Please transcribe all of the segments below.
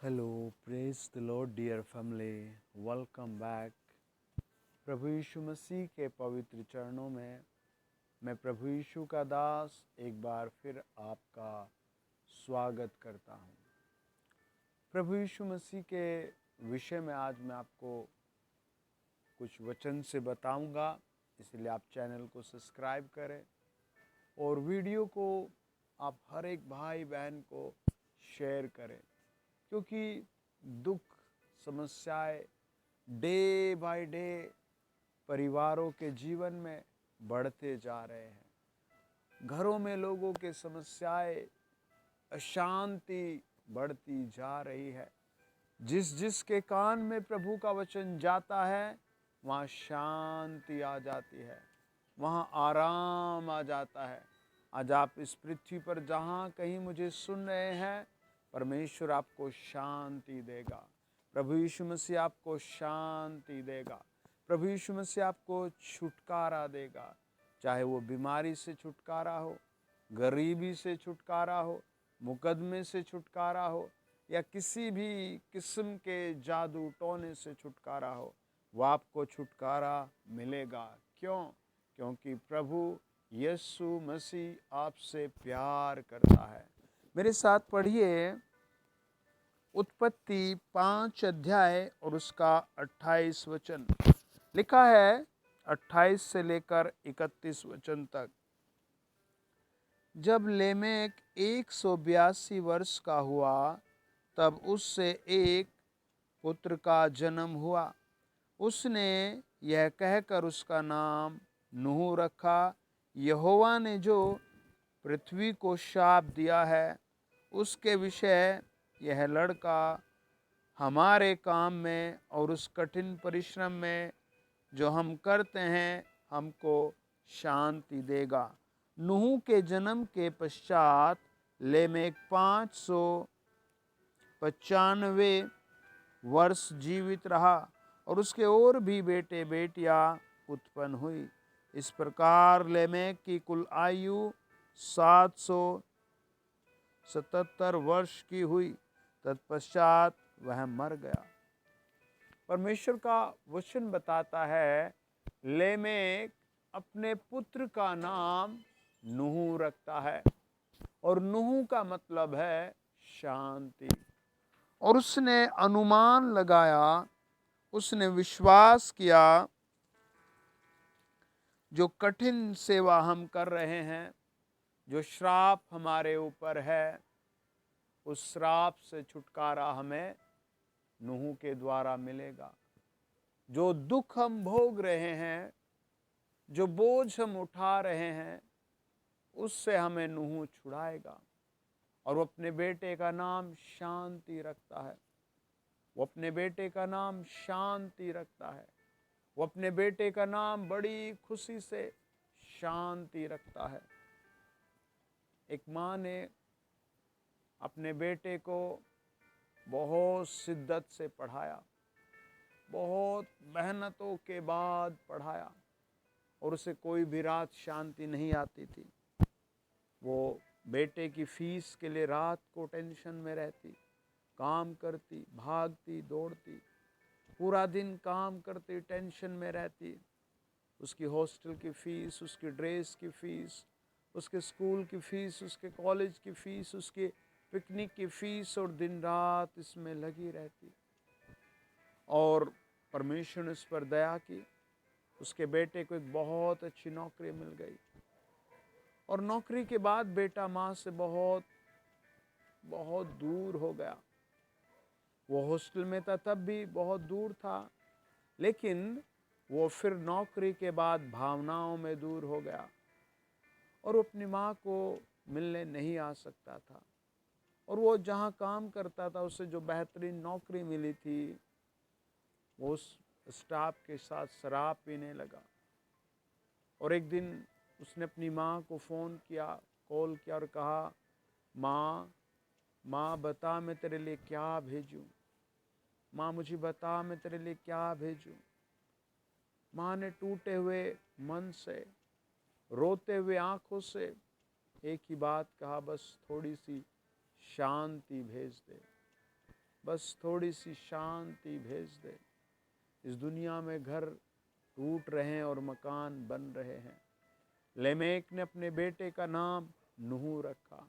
Hello, praise the Lord, dear family. Welcome back. प्रभु यीशु मसीह के पवित्र चरणों में मैं प्रभु यीशु का दास एक बार फिर आपका स्वागत करता हूँ। प्रभु यीशु मसीह के विषय में आज मैं आपको कुछ वचन से बताऊंगा, इसलिए आप चैनल को सब्सक्राइब करें और वीडियो को आप हर एक भाई बहन को शेयर करें, क्योंकि दुख समस्याएं डे बाय डे परिवारों के जीवन में बढ़ते जा रहे हैं। घरों में लोगों के समस्याएं, अशांति बढ़ती जा रही है। जिस जिस के कान में प्रभु का वचन जाता है वहाँ शांति आ जाती है, वहाँ आराम आ जाता है। आज आप इस पृथ्वी पर जहाँ कहीं मुझे सुन रहे हैं, परमेश्वर आपको शांति देगा। प्रभु यीशु मसीह आपको शांति देगा। प्रभु यीशु मसीह आपको छुटकारा देगा। चाहे वो बीमारी से छुटकारा हो, गरीबी से छुटकारा हो, मुकदमे से छुटकारा हो, या किसी भी किस्म के जादू टोने से छुटकारा हो, वो आपको छुटकारा मिलेगा। क्यों? क्योंकि प्रभु यीशु मसीह आपसे प्यार करता है। मेरे साथ पढ़िए उत्पत्ति 5 अध्याय और उसका 28 वचन। लिखा है 28 से लेकर 31 वचन तक। जब लेमेक 182 वर्ष का हुआ तब उससे एक पुत्र का जन्म हुआ। उसने यह कहकर उसका नाम नूह रखा, यहोवा ने जो पृथ्वी को शाप दिया है उसके विषय यह लड़का हमारे काम में और उस कठिन परिश्रम में जो हम करते हैं हमको शांति देगा। नूह के जन्म के पश्चात लेमेक 595 वर्ष जीवित रहा और उसके और भी बेटे बेटियां उत्पन्न हुई। इस प्रकार लेमेक की कुल आयु 777 वर्ष की हुई। तत्पश्चात वह मर गया। परमेश्वर का वचन बताता है लेमेक अपने पुत्र का नाम नूह रखता है, और नूह का मतलब है शांति। और उसने अनुमान लगाया, उसने विश्वास किया, जो कठिन सेवा हम कर रहे हैं, जो श्राप हमारे ऊपर है, उस श्राप से छुटकारा हमें नूह के द्वारा मिलेगा। जो दुख हम भोग रहे हैं, जो बोझ हम उठा रहे हैं, उससे हमें नूह छुड़ाएगा। और वो अपने बेटे का नाम शांति रखता है। वो अपने बेटे का नाम शांति रखता है। वो अपने बेटे का नाम बड़ी खुशी से शांति रखता है। एक माँ ने अपने बेटे को बहुत शिद्दत से पढ़ाया, बहुत मेहनतों के बाद पढ़ाया, और उसे कोई भी रात शांति नहीं आती थी। वो बेटे की फीस के लिए रात को टेंशन में रहती, काम करती, भागती दौड़ती, पूरा दिन काम करती, टेंशन में रहती। उसकी हॉस्टल की फीस, उसकी ड्रेस की फीस, उसके स्कूल की फीस, उसके कॉलेज की फीस, उसके पिकनिक की फीस, और दिन रात इसमें लगी रहती। और परमेश्वर ने उस पर दया की। उसके बेटे को एक बहुत अच्छी नौकरी मिल गई, और नौकरी के बाद बेटा माँ से बहुत बहुत दूर हो गया। वो हॉस्टल में था तब भी बहुत दूर था, लेकिन वो फिर नौकरी के बाद भावनाओं में दूर हो गया, और वो अपनी माँ को मिलने नहीं आ सकता था। और वो जहाँ काम करता था उसे जो बेहतरीन नौकरी मिली थी, वो उस स्टाफ के साथ शराब पीने लगा। और एक दिन उसने अपनी माँ को फ़ोन किया, कॉल किया, और कहा, माँ माँ बता मैं तेरे लिए क्या भेजूं, माँ मुझे बता मैं तेरे लिए क्या भेजूं। माँ ने टूटे हुए मन से, रोते हुए आंखों से एक ही बात कहा, बस थोड़ी सी शांति भेज दे, बस थोड़ी सी शांति भेज दे। इस दुनिया में घर टूट रहे हैं और मकान बन रहे हैं। लेमेक ने अपने बेटे का नाम नूह रखा।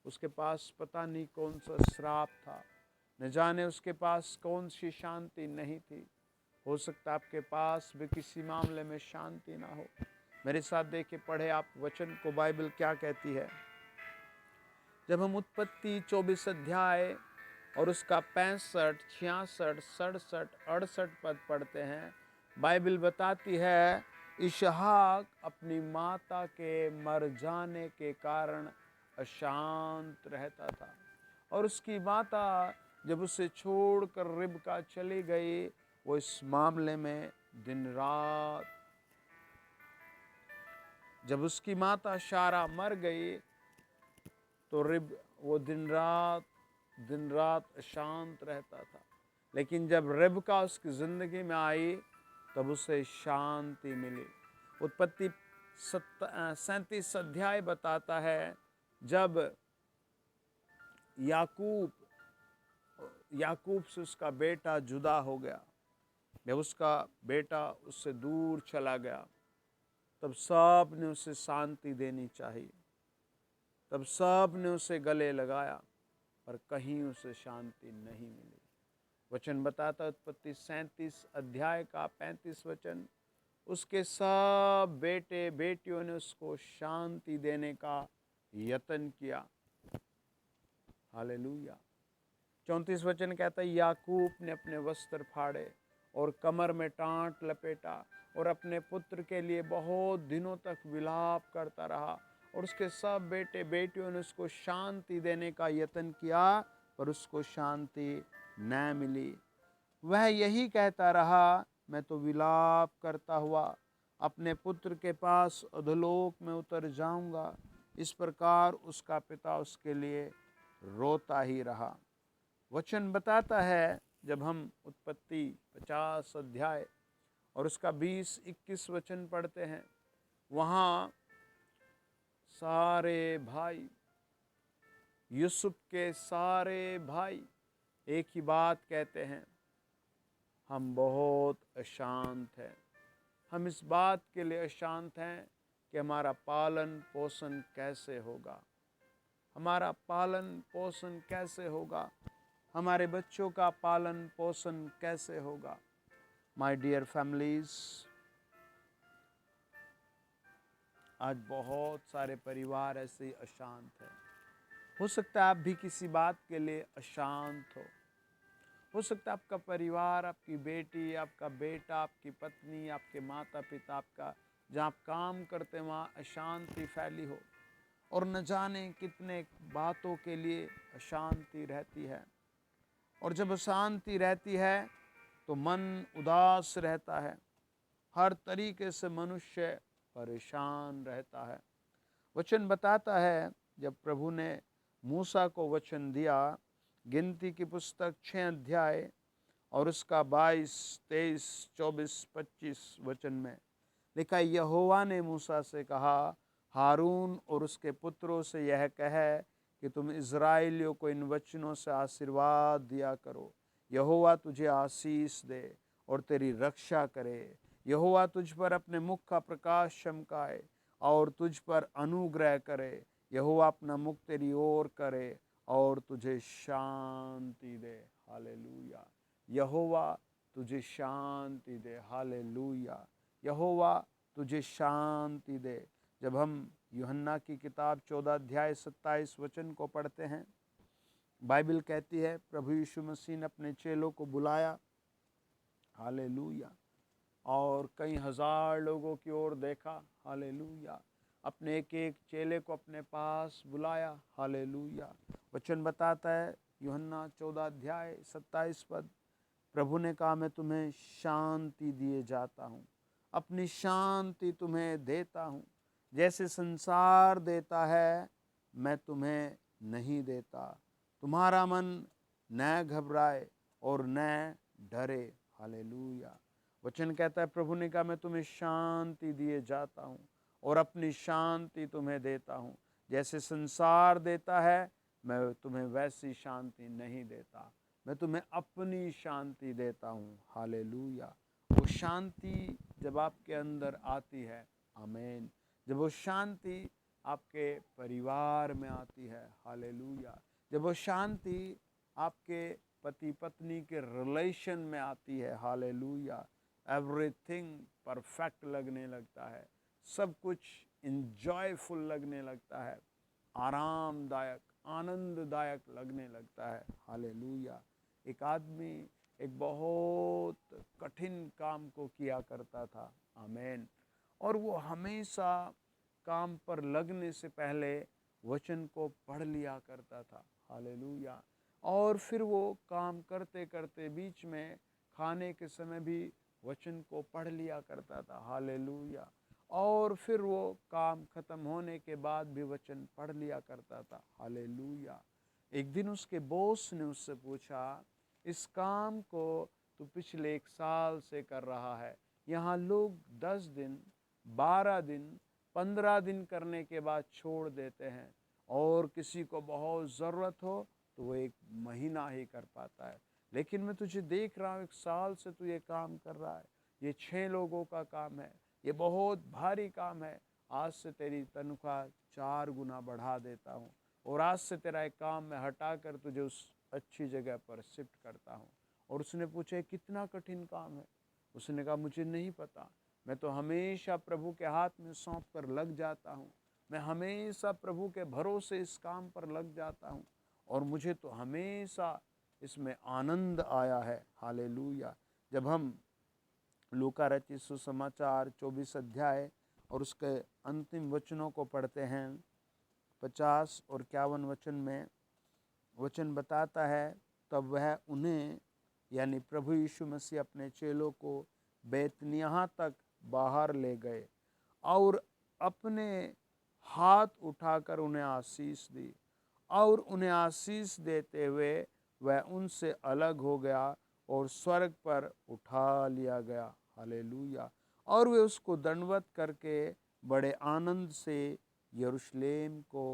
उसके पास पता नहीं कौन सा श्राप था, न जाने उसके पास कौन सी शांति नहीं थी। हो सकता आपके पास भी किसी मामले में शांति ना हो। मेरे साथ देखिए, पढ़े आप वचन को, बाइबल क्या कहती है। जब हम उत्पत्ति 24 अध्याय और उसका 65, 66, 67, 68 पद पढ़ते हैं, बाइबल बताती है इसहाक अपनी माता के मर जाने के कारण अशांत रहता था, और उसकी माता जब उसे छोड़कर रिबका चली गई, वो इस मामले में दिन रात, जब उसकी माता शारा मर गई तो वो दिन रात अशांत रहता था। लेकिन जब रिबका उसकी जिंदगी में आई तब उसे शांति मिली। उत्पत्ति 37 अध्याय बताता है, जब याकूब से उसका बेटा जुदा हो गया, जब उसका बेटा उससे दूर चला गया, तब सब ने उसे शांति देनी चाहिए, तब सब ने उसे गले लगाया, पर कहीं उसे शांति नहीं मिली। वचन बताता, उत्पत्ति 37 अध्याय का 35 वचन, उसके सब बेटे बेटियों ने उसको शांति देने का यत्न किया। हालेलुया। 34 वचन कहता है, याकूब ने अपने वस्त्र फाड़े और कमर में टाट लपेटा और अपने पुत्र के लिए बहुत दिनों तक विलाप करता रहा, और उसके सब बेटे बेटियों ने उसको शांति देने का यत्न किया, पर उसको शांति न मिली। वह यही कहता रहा, मैं तो विलाप करता हुआ अपने पुत्र के पास अधोलोक में उतर जाऊंगा। इस प्रकार उसका पिता उसके लिए रोता ही रहा। वचन बताता है, जब हम उत्पत्ति 50 अध्याय और उसका 20-21 वचन पढ़ते हैं, वहाँ सारे भाई, यूसुफ के सारे भाई एक ही बात कहते हैं, हम बहुत अशांत हैं। हम इस बात के लिए अशांत हैं कि हमारा पालन पोषण कैसे होगा, हमारा पालन पोषण कैसे होगा, हमारे बच्चों का पालन पोषण कैसे होगा। माय डियर फैमिलीज, आज बहुत सारे परिवार ऐसे ही अशांत हैं। हो सकता है आप भी किसी बात के लिए अशांत हो सकता है आपका परिवार, आपकी बेटी, आपका बेटा, आपकी पत्नी, आपके माता पिता, आपका जहाँ आप काम करते हैं वहाँ अशांति फैली हो, और न जाने कितने बातों के लिए अशांति रहती है। और जब अशांति रहती है तो मन उदास रहता है, हर तरीके से मनुष्य परेशान रहता है। वचन बताता है, जब प्रभु ने मूसा को वचन दिया, गिनती की पुस्तक 6 अध्याय और उसका 22, 23, 24, 25 वचन में लिखा, यहोवा ने मूसा से कहा, हारून और उसके पुत्रों से यह कहे कि तुम इज़राइलियों को इन वचनों से आशीर्वाद दिया करो। यहोवा तुझे आशीष दे और तेरी रक्षा करे। यहोवा तुझ पर अपने मुख का प्रकाश चमकाए और तुझ पर अनुग्रह करे। यहोवा अपना मुख तेरी ओर करे और तुझे शांति दे। हालेलुया। यहोवा तुझे शांति दे। हालेलुया। यहोवा तुझे शांति दे। जब हम यूहन्ना की किताब 14 अध्याय 27 वचन को पढ़ते हैं, बाइबल कहती है, प्रभु यीशु मसीह ने अपने चेलों को बुलाया, हालेलुया, और कई हजार लोगों की ओर देखा, हालेलुया, अपने एक एक चेले को अपने पास बुलाया, हालेलुया। वचन बताता है, यूहन्ना 14 अध्याय 27 पद, प्रभु ने कहा, मैं तुम्हें शांति दिए जाता हूँ, अपनी शांति तुम्हें देता हूँ। जैसे संसार देता है मैं तुम्हें नहीं देता। तुम्हारा मन न घबराए और न डरे। हालेलुया। वचन कहता है, प्रभु ने कहा, मैं तुम्हें शांति दिए जाता हूँ और अपनी शांति तुम्हें देता हूँ। जैसे संसार देता है मैं तुम्हें वैसी शांति नहीं देता। मैं तुम्हें अपनी शांति देता हूँ। हालेलुया। वो शांति जब आपके अंदर आती है, आमीन, जब वो शांति आपके परिवार में आती है, हालेलुया, जब वो शांति आपके पति पत्नी के रिलेशन में आती है, हालेलुया, एवरीथिंग परफेक्ट लगने लगता है, सब कुछ इंजॉयफुल लगने लगता है, आरामदायक आनंददायक लगने लगता है, हालेलुया। एक आदमी एक बहुत कठिन काम को किया करता था, आमीन, और वो हमेशा काम पर लगने से पहले वचन को पढ़ लिया करता था, हालेलुया, और फिर वो काम करते करते बीच में खाने के समय भी वचन को पढ़ लिया करता था, हालेलुया, और फिर वो काम खत्म होने के बाद भी वचन पढ़ लिया करता था, हालेलुया। एक दिन उसके बॉस ने उससे पूछा, इस काम को तू पिछले 1 साल से कर रहा है, यहाँ लोग 10 दिन 12 दिन 15 दिन करने के बाद छोड़ देते हैं, और किसी को बहुत ज़रूरत हो तो वो 1 महीना ही कर पाता है, लेकिन मैं तुझे देख रहा हूँ 1 साल से तू ये काम कर रहा है, ये 6 लोगों का काम है, ये बहुत भारी काम है, आज से तेरी तनख्वाह 4 गुना बढ़ा देता हूँ, और आज से तेरा एक काम मैं हटा कर तुझे उस अच्छी जगह पर शिफ्ट करता हूँ। और उसने पूछा कितना कठिन काम है? उसने कहा मुझे नहीं पता, मैं तो हमेशा प्रभु के हाथ में सौंप कर लग जाता हूँ, मैं हमेशा प्रभु के भरोसे इस काम पर लग जाता हूँ, और मुझे तो हमेशा इसमें आनंद आया है, हालेलुया। जब हम लूका रचित सुसमाचार 24 अध्याय और उसके अंतिम वचनों को पढ़ते हैं, 50 और 51 वचन में वचन बताता है, तब वह उन्हें यानी प्रभु यीशु मसीह अपने चेलों को बैतनिय्याह तक बाहर ले गए और अपने हाथ उठाकर उन्हें आशीष दी, और उन्हें आशीष देते हुए वह उनसे अलग हो गया और स्वर्ग पर उठा लिया गया, हालेलुया। और वे उसको दंडवत करके बड़े आनंद से यरूशलेम को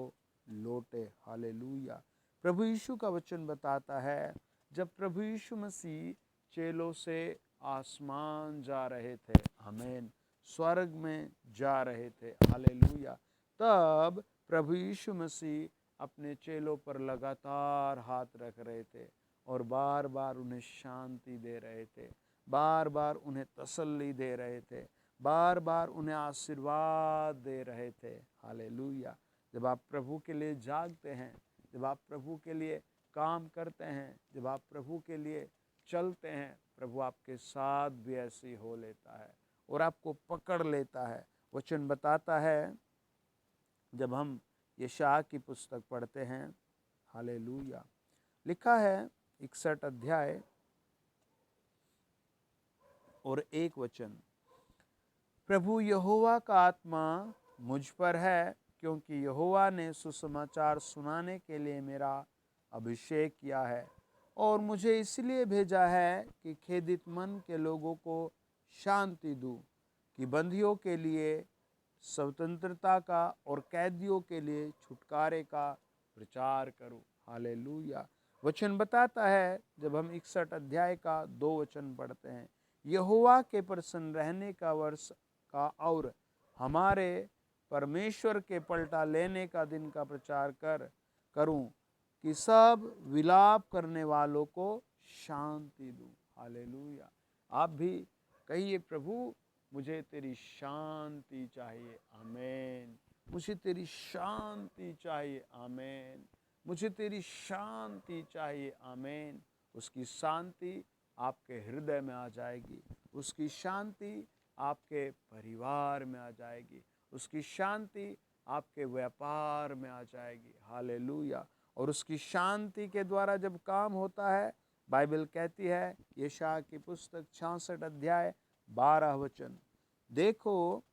लौटे, हालेलुया। प्रभु यीशु का वचन बताता है, जब प्रभु यीशु मसीह चेलों से आसमान जा रहे थे, आमीन, स्वर्ग में जा रहे थे, हालेलुया, तब प्रभु यीशु मसीह अपने चेलों पर लगातार हाथ रख रहे थे और बार बार उन्हें शांति दे रहे थे, बार बार उन्हें तसल्ली दे रहे थे, बार बार उन्हें आशीर्वाद दे रहे थे, हालेलुया। जब आप प्रभु के लिए जागते हैं, जब आप प्रभु के लिए काम करते हैं, जब आप प्रभु के लिए चलते हैं, प्रभु आपके साथ भी ऐसी हो लेता है और आपको पकड़ लेता है। वचन बताता है, जब हम यशायाह की पुस्तक पढ़ते हैं, हालेलुया, लिखा है 61 अध्याय और 1 वचन, प्रभु यहोवा का आत्मा मुझ पर है, क्योंकि यहोवा ने सुसमाचार सुनाने के लिए मेरा अभिषेक किया है, और मुझे इसलिए भेजा है कि खेदित मन के लोगों को शांति दूं, कि बंदियों के लिए स्वतंत्रता का और कैदियों के लिए छुटकारे का प्रचार करूं, हालेलुया। वचन बताता है, जब हम 61 अध्याय का 2 वचन पढ़ते हैं, यहोवा के प्रसन्न रहने का वर्ष का और हमारे परमेश्वर के पलटा लेने का दिन का प्रचार करूं, कि सब विलाप करने वालों को शांति दूं, हालेलुया। आप भी कहिए, प्रभु मुझे तेरी शांति चाहिए, आमीन, मुझे तेरी शांति चाहिए, आमीन, मुझे तेरी शांति चाहिए, आमीन। उसकी शांति आपके हृदय में आ जाएगी, उसकी शांति आपके परिवार में आ जाएगी, उसकी शांति आपके व्यापार में आ जाएगी, हालेलुया। और उसकी शांति के द्वारा जब काम होता है, बाइबल कहती है, यशायाह की पुस्तक 66 अध्याय 12 वचन, देखो,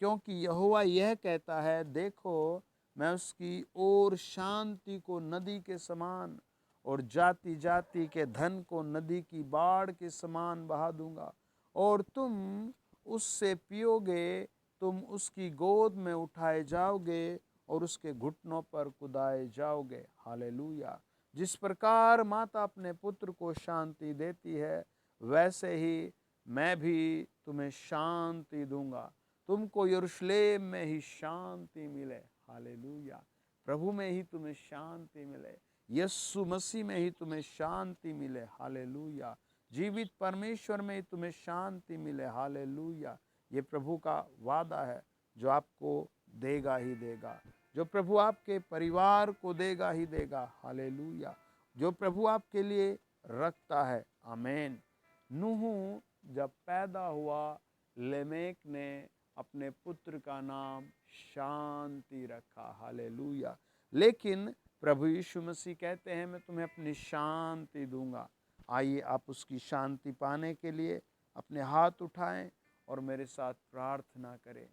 क्योंकि यहोवा यह कहता है, देखो मैं उसकी ओर शांति को नदी के समान और जाति जाति के धन को नदी की बाढ़ के समान बहा दूंगा, और तुम उससे पियोगे, तुम उसकी गोद में उठाए जाओगे और उसके घुटनों पर कुदाए जाओगे, हालेलुया। जिस प्रकार माता अपने पुत्र को शांति देती है, वैसे ही मैं भी तुम्हें शांति दूंगा। तुमको यरूशलेम में ही शांति मिले। हालेलुया। प्रभु में ही तुम्हें शांति मिले, यीशु मसीह में ही तुम्हें शांति मिले। हालेलुया। जीवित परमेश्वर में ही तुम्हें शांति मिले। हालेलुया। ये प्रभु का वादा है जो आपको देगा ही देगा, जो प्रभु आपके परिवार को देगा ही देगा। हालेलुया। जो प्रभु आपके लिए रखता है। आमीन। नूह जब पैदा हुआ, लेमेक ने अपने पुत्र का नाम शांति रखा। हालेलुया। लेकिन प्रभु यीशु मसीह कहते हैं, मैं तुम्हें अपनी शांति दूंगा। आइए आप उसकी शांति पाने के लिए अपने हाथ उठाएं और मेरे साथ प्रार्थना करें।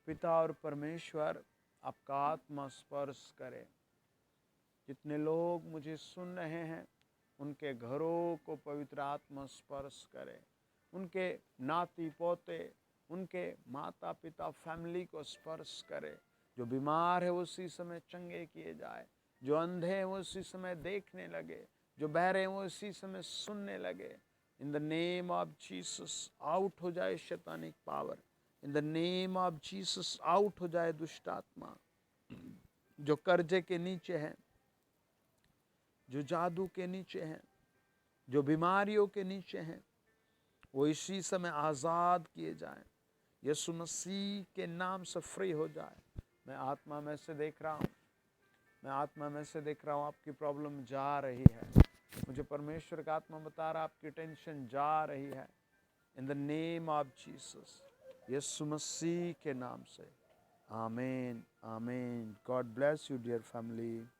पिता और परमेश्वर, आपका आत्मा स्पर्श करे। जितने लोग मुझे सुन रहे हैं, उनके घरों को पवित्र आत्मा स्पर्श करे। उनके नाती पोते, उनके माता पिता, फैमिली को स्पर्श करे। जो बीमार है वो उसी समय चंगे किए जाए, जो अंधे हैं वो उसी समय देखने लगे, जो बहरे हैं वो उसी समय सुनने लगे। In the name of Jesus out हो जाए शैतानिक power. In the name of Jesus out हो जाए दुष्ट आत्मा। जो कर्जे के नीचे हैं, जो जादू के नीचे हैं, जो बीमारियों के नीचे हैं, वो इसी समय आज़ाद किए जाएं। यीशु मसीह के नाम से फ्री हो जाए। मैं आत्मा में से देख रहा हूँ, मैं आत्मा में से देख रहा हूँ, आपकी प्रॉब्लम जा रही है। मुझे परमेश्वर का आत्मा बता रहा, आपकी टेंशन जा रही है। In the name of Jesus, Yeshu Masih के नाम से। आमीन, आमीन। God bless you dear family.